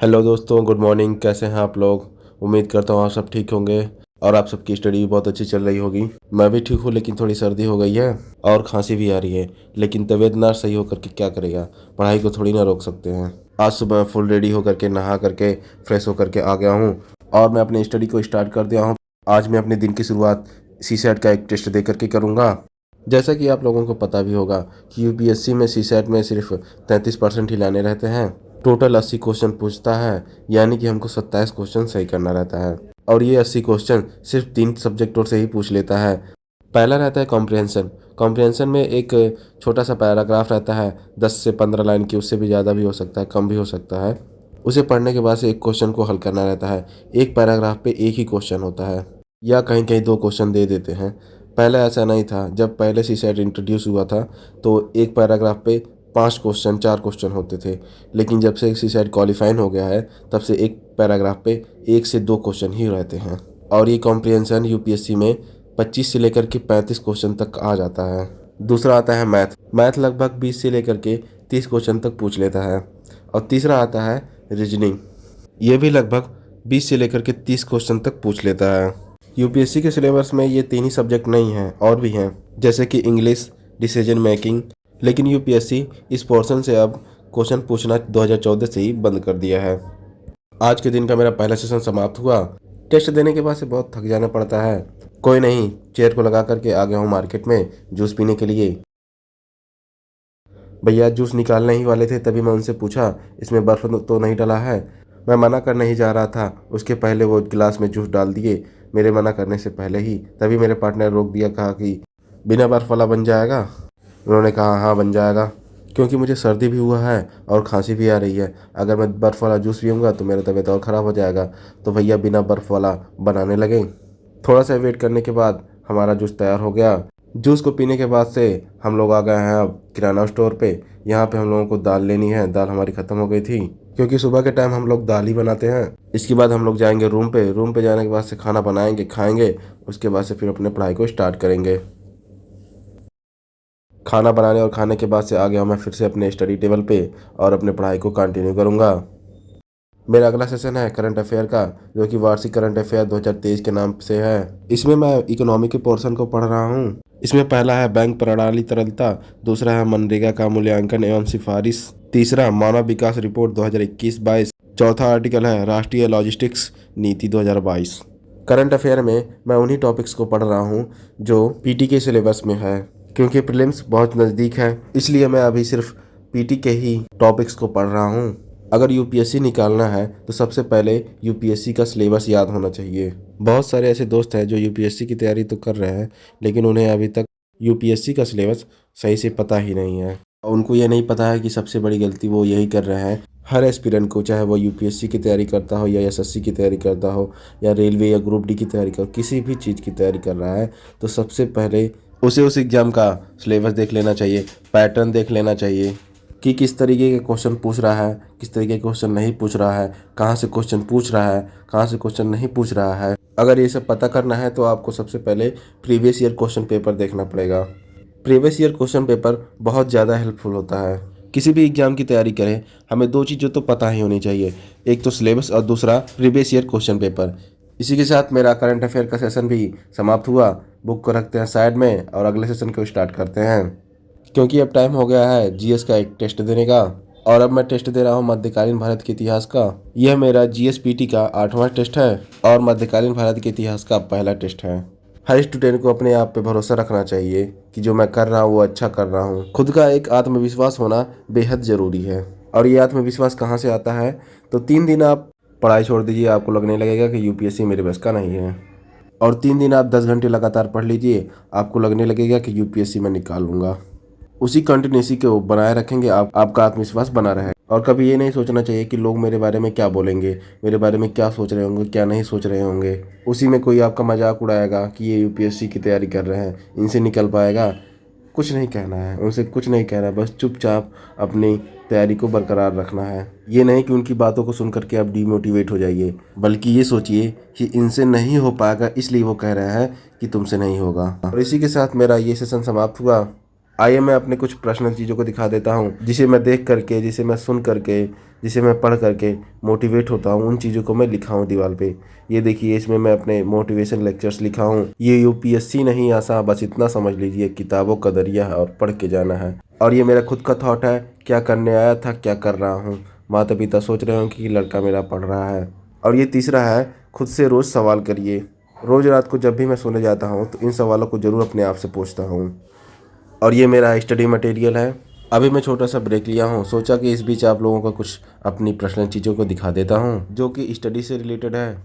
Hello दोस्तों, good morning. कैसे हैं आप लोग? उम्मीद करता हूँ आप सब ठीक होंगे और आप सबकी स्टडी भी बहुत अच्छी चल रही होगी। मैं भी ठीक हूँ, लेकिन थोड़ी सर्दी हो गई है और खांसी भी आ रही है। लेकिन तबीयत ना सही होकर के क्या करेगा, पढ़ाई को थोड़ी ना रोक सकते हैं। आज सुबह फुल रेडी होकर के, नहा करके, फ्रेश होकर के आ गया हूँ और मैं अपनी स्टडी को स्टार्ट कर दिया हूँ। आज मैं अपने दिन की शुरुआत सीसैट का एक टेस्ट दे करके करूँगा। जैसा कि आप लोगों को पता भी होगा कि यूपीएससी में सीसैट में सिर्फ 33% ही लाने रहते हैं। टोटल 80 क्वेश्चन पूछता है, यानी कि हमको 27 क्वेश्चन सही करना रहता है। और ये 80 क्वेश्चन सिर्फ 3 सब्जेक्टों से ही पूछ लेता है। पहला रहता है कॉम्प्रिहेंशन। कॉम्प्रिहेंशन में एक छोटा सा पैराग्राफ रहता है, 10 से 15 लाइन की, उससे भी ज़्यादा भी हो सकता है, कम भी हो सकता है। उसे पढ़ने के बाद से एक क्वेश्चन को हल करना रहता है। एक पैराग्राफ पे एक ही क्वेश्चन होता है, या कहीं कहीं 2 क्वेश्चन दे देते हैं। पहले ऐसा नहीं था। जब पहले सीसैट इंट्रोड्यूस हुआ था तो एक पैराग्राफ पे 5 क्वेश्चन, 4 क्वेश्चन होते थे। लेकिन जब से सीसैट क्वालिफाइंग हो गया है, तब से एक पैराग्राफ पे 1 से 2 क्वेश्चन ही रहते हैं। और ये कॉम्प्रिहेंशन यूपीएससी में 25 से लेकर के 35 क्वेश्चन तक आ जाता है। दूसरा आता है मैथ। मैथ लगभग 20 से लेकर के 30 क्वेश्चन तक पूछ लेता है। और तीसरा आता है रीजनिंग। ये भी लगभग 20 से लेकर के 30 क्वेश्चन तक पूछ लेता है। यूपीएससी के सिलेबस में ये 3 ही सब्जेक्ट नहीं हैं, और भी हैं, जैसे कि इंग्लिश, डिसीजन मेकिंग। लेकिन यूपीएससी इस पोर्शन से अब क्वेश्चन पूछना 2014 से ही बंद कर दिया है। आज के दिन का मेरा पहला सेशन समाप्त हुआ। टेस्ट देने के बाद से बहुत थक जाना पड़ता है। कोई नहीं, चेयर को लगा करके आ गया हूँ मार्केट में जूस पीने के लिए। भैया जूस निकालने ही वाले थे, तभी मैं उनसे पूछा इसमें बर्फ़ तो नहीं डला है। मैं मना करने ही जा रहा था, उसके पहले वो गिलास में जूस डाल दिए, मेरे मना करने से पहले ही। तभी मेरे पार्टनर रोक दिया, कहा कि बिना बर्फ़ वाला बन जाएगा। उन्होंने कहा हाँ बन जाएगा, क्योंकि मुझे सर्दी भी हुआ है और खांसी भी आ रही है। अगर मैं बर्फ़ वाला जूस पीऊँगा तो मेरा तबीयत और ख़राब हो जाएगा। तो भैया बिना बर्फ़ वाला बनाने लगे। थोड़ा सा वेट करने के बाद हमारा जूस तैयार हो गया। जूस को पीने के बाद से हम लोग आ गए हैं अब किराना स्टोर पे। यहाँ पे हम लोगों को दाल लेनी है। दाल हमारी ख़त्म हो गई थी, क्योंकि सुबह के टाइम हम लोग दाल ही बनाते हैं। इसके बाद हम लोग जाएंगे रूम पे। रूम पे जाने के बाद से खाना बनाएंगे, खाएंगे। उसके बाद से फिर अपने पढ़ाई को स्टार्ट करेंगे। खाना बनाने और खाने के बाद से आ गया मैं फिर से अपने स्टडी टेबल पे और अपने पढ़ाई को कंटिन्यू करूँगा। मेरा अगला सेशन है करंट अफेयर का, जो कि वार्षिक करंट अफेयर 2023 के नाम से है। इसमें मैं इकोनॉमी के पोर्शन को पढ़ रहा हूँ। इसमें पहला है बैंक प्रणाली तरलता, दूसरा है मनरेगा का मूल्यांकन एवं सिफारिश, तीसरा मानव विकास रिपोर्ट 2021-22, चौथा आर्टिकल है राष्ट्रीय लॉजिस्टिक्स नीति 2022। करंट अफेयर में मैं उन्हीं टॉपिक्स को पढ़ रहा हूँ जो पीटी के सिलेबस में है। क्योंकि प्रीलिम्स बहुत नज़दीक है, इसलिए मैं अभी सिर्फ पीटी के ही टॉपिक्स को पढ़ रहा हूँ। अगर यूपीएससी निकालना है तो सबसे पहले यूपीएससी का सिलेबस याद होना चाहिए। बहुत सारे ऐसे दोस्त हैं जो यूपीएससी की तैयारी तो कर रहे हैं, लेकिन उन्हें अभी तक यूपीएससी का सिलेबस सही से पता ही नहीं है। उनको ये नहीं पता है कि सबसे बड़ी गलती वो यही कर रहे हैं। हर एस्पिरेंट को, चाहे वो यूपीएससी की तैयारी करता हो या एसएससी की तैयारी करता हो या रेलवे या ग्रुप डी की तैयारी कर, किसी भी चीज़ की तैयारी कर रहा है, तो सबसे पहले उसे उस एग्ज़ाम का सिलेबस देख लेना चाहिए, पैटर्न देख लेना चाहिए कि किस तरीके के क्वेश्चन पूछ रहा है, किस तरीके के क्वेश्चन नहीं पूछ रहा है, कहाँ से क्वेश्चन पूछ रहा है, कहाँ से क्वेश्चन नहीं पूछ रहा है। अगर ये सब पता करना है तो आपको सबसे पहले प्रीवियस ईयर क्वेश्चन पेपर देखना पड़ेगा। प्रीवियस ईयर क्वेश्चन पेपर बहुत ज़्यादा हेल्पफुल होता है। किसी भी एग्जाम की तैयारी करें, हमें 2 चीज़ें तो पता ही होनी चाहिए, एक तो सिलेबस और दूसरा प्रीवियस ईयर क्वेश्चन पेपर। इसी के साथ मेरा करंट अफेयर का सेशन भी समाप्त हुआ। बुक को रखते हैं साइड में और अगले सेशन को स्टार्ट करते हैं, क्योंकि अब टाइम हो गया है जीएस का एक टेस्ट देने का। और अब मैं टेस्ट दे रहा हूँ मध्यकालीन भारत के इतिहास का। यह मेरा जीएसपीटी का 8वां टेस्ट है और मध्यकालीन भारत के इतिहास का पहला टेस्ट है। हर स्टूडेंट को अपने आप पे भरोसा रखना चाहिए कि जो मैं कर रहा हूँ वो अच्छा कर रहा हूँ। खुद का एक आत्मविश्वास होना बेहद ज़रूरी है। और ये आत्मविश्वास कहाँ से आता है? तो 3 दिन आप पढ़ाई छोड़ दीजिए, आपको लगने लगेगा कि यूपीएससी मेरे बस का नहीं है। और 3 दिन आप 10 घंटे लगातार पढ़ लीजिए, आपको लगने लगेगा कि यूपीएससी मैं निकाल लूँगा। उसी कंटिन्यूसी को बनाए रखेंगे, आपका आत्मविश्वास बना रहे। और कभी ये नहीं सोचना चाहिए कि लोग मेरे बारे में क्या बोलेंगे, मेरे बारे में क्या सोच रहे होंगे, क्या नहीं सोच रहे होंगे। उसी में कोई आपका मजाक उड़ाएगा कि ये यूपीएससी की तैयारी कर रहे हैं, इनसे निकल पाएगा। कुछ नहीं कहना है, उनसे कुछ नहीं कहना है, बस चुपचाप अपनी तैयारी को बरकरार रखना है। ये नहीं कि उनकी बातों को सुन करके आप डिमोटिवेट हो जाइए, बल्कि ये सोचिए कि इनसे नहीं हो पाएगा, इसलिए वो कह रहे हैं कि तुमसे नहीं होगा। और इसी के साथ मेरा ये सेशन समाप्त हुआ। आइए मैं अपने कुछ पर्सनल चीज़ों को दिखा देता हूँ, जिसे मैं देख करके, जिसे मैं सुन करके, जिसे मैं पढ़ करके मोटिवेट होता हूँ। उन चीज़ों को मैं लिखा हूँ दीवार पे। ये देखिए, इसमें मैं अपने मोटिवेशन लेक्चर्स लिखा हूँ। ये यूपीएससी नहीं आसा, बस इतना समझ लीजिए, किताबों का दरिया है और पढ़ के जाना है। और ये मेरा खुद का थॉट है, क्या करने आया था, क्या कर रहा हूँ। माता पिता सोच रहे होंगे कि लड़का मेरा पढ़ रहा है। और ये तीसरा है, खुद से रोज़ सवाल करिए। रोज़ रात को जब भी मैं सोने जाता हूँ तो इन सवालों को ज़रूर अपने आप से पूछता हूँ। और ये मेरा स्टडी मटेरियल है। अभी मैं छोटा सा ब्रेक लिया हूँ, सोचा कि इस बीच आप लोगों को कुछ अपनी पर्सनल चीज़ों को दिखा देता हूँ जो कि स्टडी से रिलेटेड है।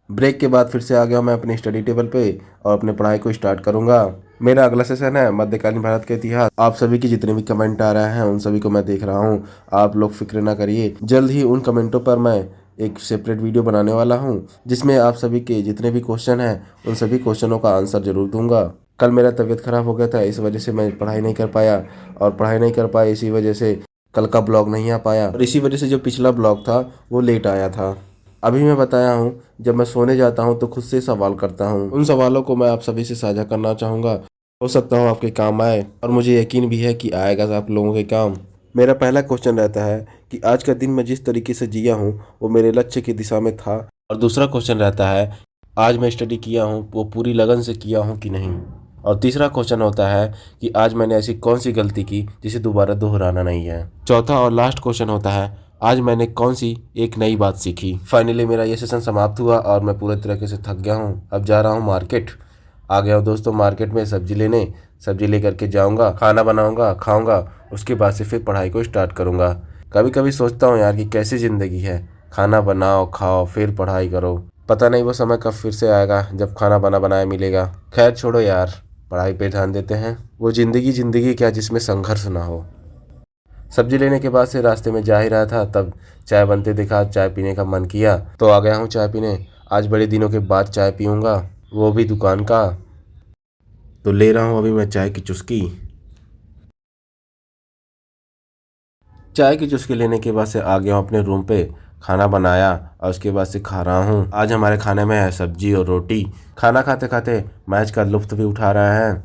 ब्रेक के बाद फिर से आ गया मैं अपनी स्टडी टेबल पे और अपने पढ़ाई को स्टार्ट करूंगा। मेरा अगला सेशन है मध्यकालीन भारत के इतिहास। आप सभी की जितने भी कमेंट आ रहे हैं उन सभी को मैं देख रहा हूँ। आप लोग फिक्र ना करिए, जल्द ही उन कमेंटों पर मैं एक सेपरेट वीडियो बनाने वाला हूँ, जिसमें आप सभी के जितने भी क्वेश्चन हैं उन सभी क्वेश्चनों का आंसर जरूर दूंगा। कल मेरा तबीयत खराब हो गया था, इस वजह से मैं पढ़ाई नहीं कर पाया, और पढ़ाई नहीं कर पाया इसी वजह से कल का ब्लॉग नहीं आ पाया, और इसी वजह से जो पिछला ब्लॉग था वो लेट आया था। अभी मैं बताया हूँ, जब मैं सोने जाता हूँ तो खुद से सवाल करता हूँ। उन सवालों को मैं आप सभी से साझा करना चाहूँगा। हो सकता हूँ आपके काम आए, और मुझे यकीन भी है कि आएगा आप लोगों के काम। मेरा पहला क्वेश्चन रहता है कि आज का दिन मैं जिस तरीके से जिया हूँ वो मेरे लक्ष्य की दिशा में था। और दूसरा क्वेश्चन रहता है, आज मैं स्टडी किया हूँ वो पूरी लगन से किया हूँ कि नहीं। और तीसरा क्वेश्चन होता है कि आज मैंने ऐसी कौन सी गलती की जिसे दोबारा दोहराना नहीं है। चौथा और लास्ट क्वेश्चन होता है, आज मैंने कौन सी एक नई बात सीखी। फाइनली मेरा ये सेशन समाप्त हुआ और मैं पूरे तरीके से थक गया हूँ। अब जा रहा हूँ मार्केट। आ गया हूँ दोस्तों मार्केट में सब्जी लेने। सब्जी लेकर के जाऊँगा, खाना बनाऊँगा, खाऊँगा, उसके बाद से फिर पढ़ाई को स्टार्ट करूँगा। कभी कभी सोचता हूँ यार कि कैसी ज़िंदगी है, खाना बनाओ, खाओ, फिर पढ़ाई करो। पता नहीं वो समय कब फिर से आएगा जब खाना बना बनाया मिलेगा। खैर छोड़ो यार, पढ़ाई पे ध्यान देते हैं। वो ज़िंदगी क्या जिसमें संघर्ष ना हो। सब्जी लेने के बाद से रास्ते में जा ही रहा था, तब चाय बनते देखा, चाय पीने का मन किया तो आ गया हूँ चाय पीने। आज बड़े दिनों के बाद चाय पीऊँगा, वो भी दुकान का। तो ले रहा हूँ अभी मैं चाय की चुस्की। चाय की चुस्की लेने के बाद से आ गया हूँ अपने रूम पे। खाना बनाया और उसके बाद से खा रहा हूँ। आज हमारे खाने में है सब्जी और रोटी। खाना खाते खाते मैच का लुत्फ़ भी उठा रहे हैं।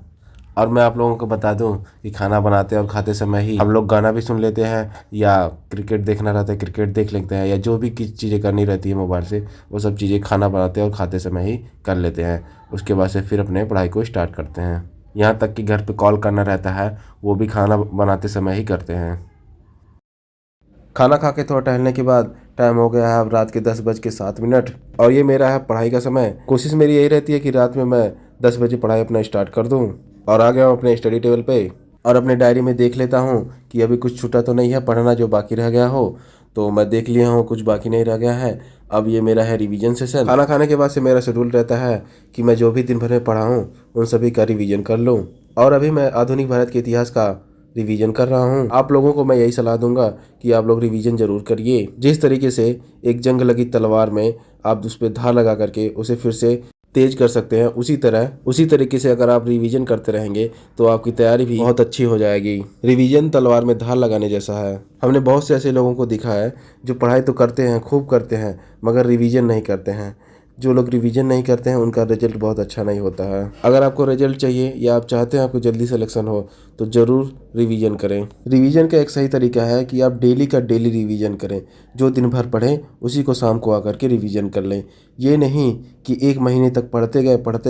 और मैं आप लोगों को बता दूं कि खाना बनाते और खाते समय ही हम लोग गाना भी सुन लेते हैं, या क्रिकेट देखना रहता है क्रिकेट देख लेते हैं, या जो भी किस चीज़ें करनी रहती है मोबाइल से वो सब चीज़ें खाना बनाते और खाते समय ही कर लेते हैं। उसके बाद से फिर अपने पढ़ाई को स्टार्ट करते हैं। यहाँ तक कि घर पे कॉल करना रहता है वो भी खाना बनाते समय ही करते हैं। खाना खा के थोड़ा टहलने के बाद टाइम हो गया है अब रात के 10:07 और ये मेरा है पढ़ाई का समय। कोशिश मेरी यही रहती है कि रात में मैं 10 बजे पढ़ाई अपना स्टार्ट कर दूँ। और आ गया हूँ अपने स्टडी टेबल पे और अपने डायरी में देख लेता हूँ कि अभी कुछ छूटा तो नहीं है पढ़ना जो बाकी रह गया हो। तो मैं देख लिया हूँ कुछ बाकी नहीं रह गया है। अब ये मेरा है रिवीजन सेशन। खाना खाने के बाद से मेरा शेड्यूल रहता है कि मैं जो भी दिन भर में पढ़ा हूँ उन सभी का रिवीजन कर लूँ। और अभी मैं आधुनिक भारत के इतिहास का रिवीजन कर रहा हूँ। आप लोगों को मैं यही सलाह दूंगा कि आप लोग रिवीजन जरूर करिए। जिस तरीके से एक जंग लगी तलवार में आप उस पर धार लगा करके उसे फिर से तेज कर सकते हैं, उसी तरीके से अगर आप रिवीजन करते रहेंगे तो आपकी तैयारी भी बहुत अच्छी हो जाएगी। रिवीजन तलवार में धार लगाने जैसा है। हमने बहुत से ऐसे लोगों को देखा है जो पढ़ाई तो करते हैं, खूब करते हैं, मगर रिवीजन नहीं करते हैं। जो लोग रिवीजन नहीं करते हैं उनका रिजल्ट बहुत अच्छा नहीं होता है। अगर आपको रिजल्ट चाहिए या आप चाहते हैं आपको जल्दी सिलेक्शन हो तो ज़रूर रिवीजन करें। रिवीजन का एक सही तरीका है कि आप डेली का डेली रिवीजन करें। जो दिन भर पढ़ें उसी को शाम को आकर के रिवीजन कर लें। ये नहीं कि 1 महीने तक पढ़ते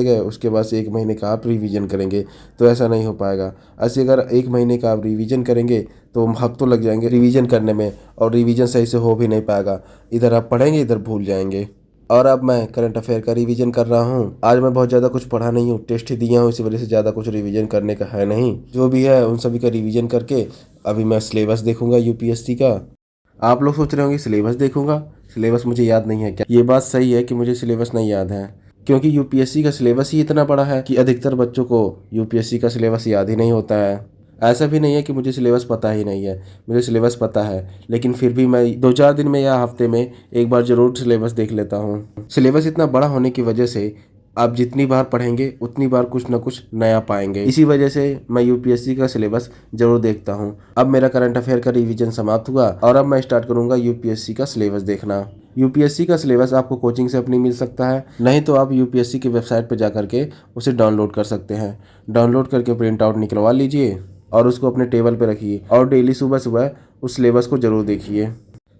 गए उसके बाद से 1 महीने का आप रिवीजन करेंगे, तो ऐसा नहीं हो पाएगा। ऐसे अगर 1 महीने का आप रिवीजन करेंगे तो हफ्तों लग जाएंगे रिवीजन करने में, और रिवीजन सही से हो भी नहीं पाएगा। इधर आप पढ़ेंगे इधर भूल जाएंगे। और अब मैं करंट अफेयर का रिवीजन कर रहा हूँ। आज मैं बहुत ज़्यादा कुछ पढ़ा नहीं हूँ, टेस्ट ही दिया हूँ, इसी वजह से ज़्यादा कुछ रिवीजन करने का है नहीं। जो भी है उन सभी का रिवीजन करके अभी मैं सिलेबस देखूंगा यूपीएससी का। आप लोग सोच रहे होंगे सिलेबस देखूंगा, सिलेबस मुझे याद नहीं है क्या? ये बात सही है कि मुझे सिलेबस नहीं याद है, क्योंकि यूपीएससी का सिलेबस ही इतना बड़ा है कि अधिकतर बच्चों को यूपीएससी का सिलेबस याद ही नहीं होता है। ऐसा भी नहीं है कि मुझे सिलेबस पता ही नहीं है, मुझे सिलेबस पता है, लेकिन फिर भी मैं 2-4 दिन में या हफ्ते में एक बार ज़रूर सिलेबस देख लेता हूँ। सिलेबस इतना बड़ा होने की वजह से आप जितनी बार पढ़ेंगे उतनी बार कुछ ना कुछ नया पाएंगे। इसी वजह से मैं यूपीएससी का सिलेबस जरूर देखता हूँ। अब मेरा करंट अफेयर का रिवीजन समाप्त हुआ और अब मैं स्टार्ट करूँगा यूपीएससी का सिलेबस देखना। यूपीएससी का सिलेबस आपको कोचिंग से अपनी मिल सकता है, नहीं तो आप यूपीएससी की वेबसाइट पर जा करके उसे डाउनलोड कर सकते हैं। डाउनलोड करके प्रिंट आउट निकलवा लीजिए और उसको अपने टेबल पे रखिए और डेली सुबह सुबह उस सिलेबस को ज़रूर देखिए।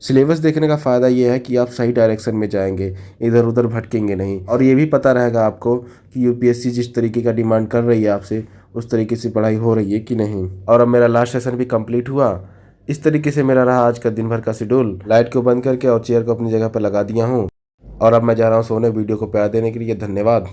सिलेबस देखने का फ़ायदा ये है कि आप सही डायरेक्शन में जाएंगे, इधर उधर भटकेंगे नहीं, और ये भी पता रहेगा आपको कि यूपीएससी जिस तरीके का डिमांड कर रही है आपसे, उस तरीके से पढ़ाई हो रही है कि नहीं। और अब मेरा लास्ट सेशन भी कंप्लीट हुआ। इस तरीके से मेरा रहा आज का दिन भर का शेड्यूल। लाइट को बंद करके और चेयर को अपनी जगह पर लगा दिया हूँ और अब मैं जा रहा हूँ सोने। वीडियो को प्यार देने के लिए धन्यवाद।